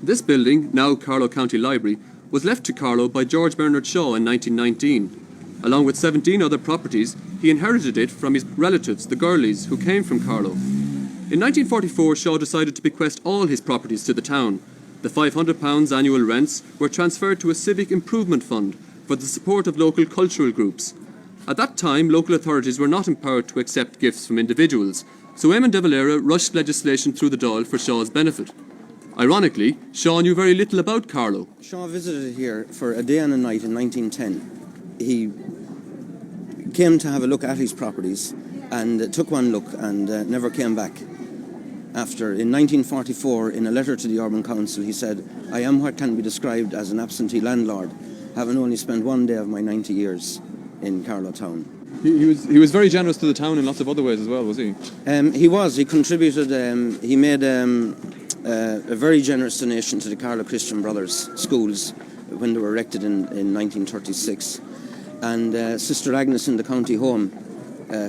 This building, now Carlow County Library, was left to Carlow by George Bernard Shaw in 1919. Along with 17 other properties, he inherited it from his relatives, the Gurleys, who came from Carlow. In 1944, Shaw decided to bequest all his properties to the town. The £500 annual rents were transferred to a civic improvement fund for the support of local cultural groups. At that time, local authorities were not empowered to accept gifts from individuals, so Eamon de Valera rushed legislation through the Dáil for Shaw's benefit. Ironically, Shaw knew very little about Carlow. Shaw visited here for a day and a night in 1910. He came to have a look at his properties and took one look and never came back. After, in 1944, in a letter to the Urban Council, he said, "I am what can be described as an absentee landlord, having only spent one day of my 90 years in Carlow town." He was very generous to the town in lots of other ways as well, was he? He was. He contributed, he made a very generous donation to the Carlow Christian Brothers schools when they were erected in 1936. And Sister Agnes in the county home,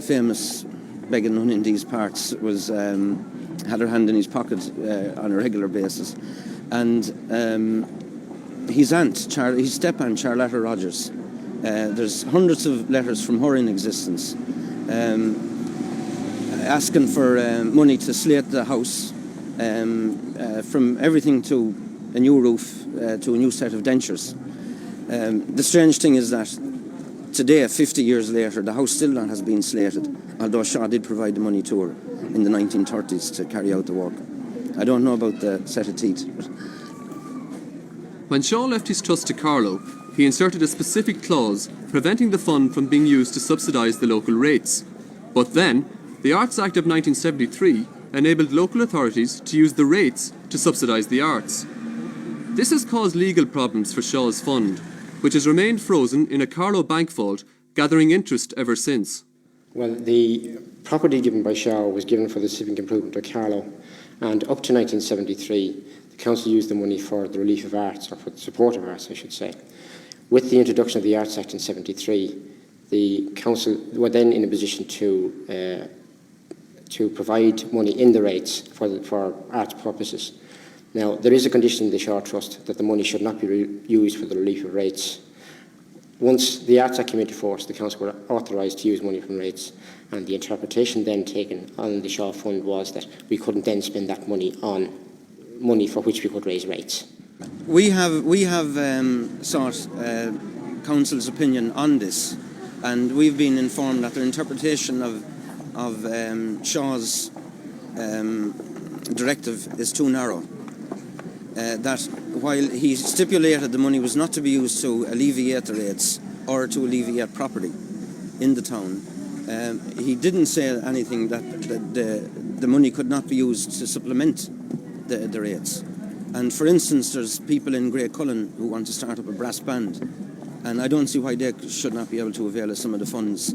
famous begging nun in these parts, was had her hand in his pocket on a regular basis. And his aunt, his step-aunt, Charlotta Rogers, there's hundreds of letters from her in existence asking for money to slate the house, from everything to a new roof to a new set of dentures. The strange thing is that today, 50 years later, the house still not has been slated, although Shaw did provide the money to her in the 1930s to carry out the work. I don't know about the set of teeth. When Shaw left his trust to Carlow, he inserted a specific clause preventing the fund from being used to subsidise the local rates. But then, the Arts Act of 1973 enabled local authorities to use the rates to subsidise the arts. This has caused legal problems for Shaw's fund, which has remained frozen in a Carlow bank vault, gathering interest ever since. Well, the property given by Shaw was given for the civic improvement of Carlow, and up to 1973, the council used the money for the relief of arts, or for the support of arts, I should say. With the introduction of the Arts Act in 73, the council were then in a position to provide money in the rates for arts purposes. Now, there is a condition in the Shaw Trust that the money should not be used for the relief of rates. Once the Arts Act came into force, the council were authorised to use money from rates, and the interpretation then taken on the Shaw Fund was that we couldn't then spend that money on money for which we could raise rates. We have sought council's opinion on this, and we've been informed that their interpretation of Shaw's directive is too narrow. That while he stipulated the money was not to be used to alleviate the rates or to alleviate property in the town, he didn't say anything that the money could not be used to supplement the rates. And for instance, there's people in Great Cullen who want to start up a brass band, and I don't see why they should not be able to avail of some of the funds,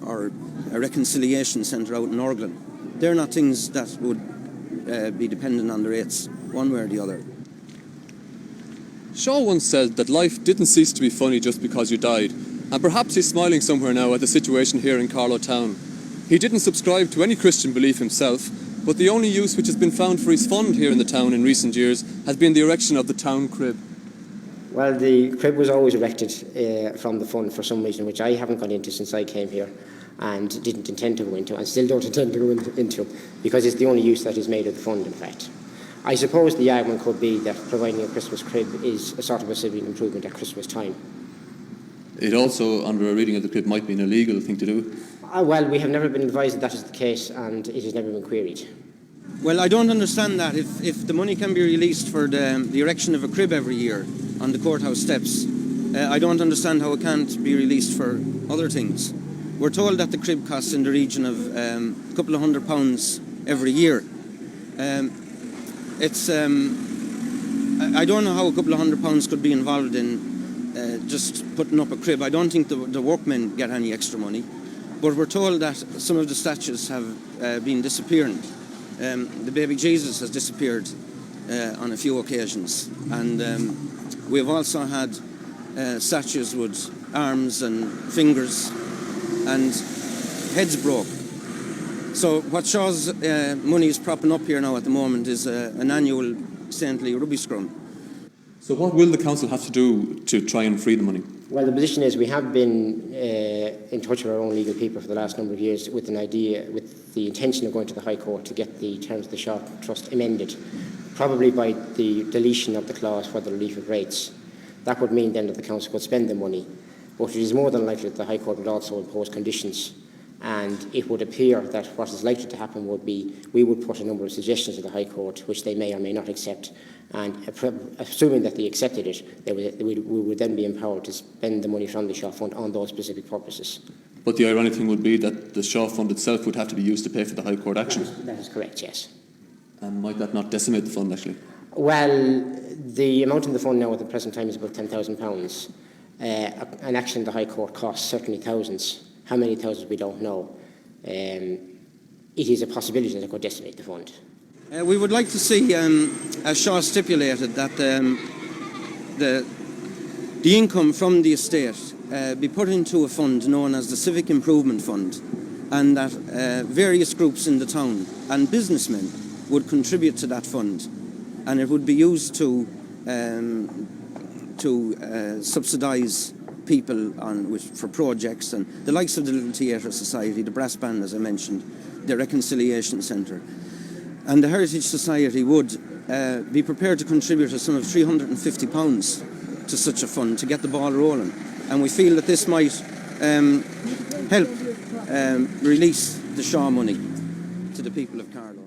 or a reconciliation centre out in Orglan. They're not things that would be dependent on the rates, one way or the other. Shaw once said that life didn't cease to be funny just because you died, and perhaps he's smiling somewhere now at the situation here in Carlow town. He didn't subscribe to any Christian belief himself, but the only use which has been found for his fund here in the town in recent years has been the erection of the town crib. Well, the crib was always erected from the fund for some reason, which I haven't gone into since I came here, and didn't intend to go into, and still don't intend to go into, because it's the only use that is made of the fund, in fact. I suppose the argument could be that providing a Christmas crib is a sort of a civic improvement at Christmas time. It also, under a reading of the crib, might be an illegal thing to do. Well, we have never been advised that that is the case, and it has never been queried. Well, I don't understand that. If the money can be released for the erection of a crib every year on the courthouse steps, I don't understand how it can't be released for other things. We're told that the crib costs in the region of a couple of £100 every year. I don't know how a couple of £100 could be involved in just putting up a crib. I don't think the workmen get any extra money. But we're told that some of the statues have been disappearing. The baby Jesus has disappeared on a few occasions. And we've also had statues with arms and fingers and heads broke. So what Shaw's money is propping up here now at the moment is an annual saintly rugby scrum. So what will the council have to do to try and free the money? Well, the position is we have been in touch with our own legal people for the last number of years with the intention of going to the High Court to get the terms of the Shaw Trust amended, probably by the deletion of the clause for the relief of rates. That would mean then that the council could spend the money, but it is more than likely that the High Court would also impose conditions, and it would appear that what is likely to happen would be we would put a number of suggestions to the High Court which they may or may not accept, and assuming that they accepted it, we would then be empowered to spend the money from the Shaw Fund on those specific purposes. But the ironic thing would be that the Shaw Fund itself would have to be used to pay for the High Court action. That is correct, yes. And might that not decimate the fund, actually? Well, the amount in the fund now at the present time is about £10,000. An action in the High Court costs certainly thousands. How many thousands we don't know. It is a possibility that it could decimate the fund. We would like to see, as Shaw stipulated, that the income from the estate be put into a fund known as the Civic Improvement Fund, and that various groups in the town and businessmen would contribute to that fund, and it would be used to subsidise people for projects, and the likes of the Little Theatre Society, the Brass Band, as I mentioned, the Reconciliation Centre. And the Heritage Society would be prepared to contribute a sum of £350 to such a fund to get the ball rolling. And we feel that this might help release the Shaw money to the people of Carlow.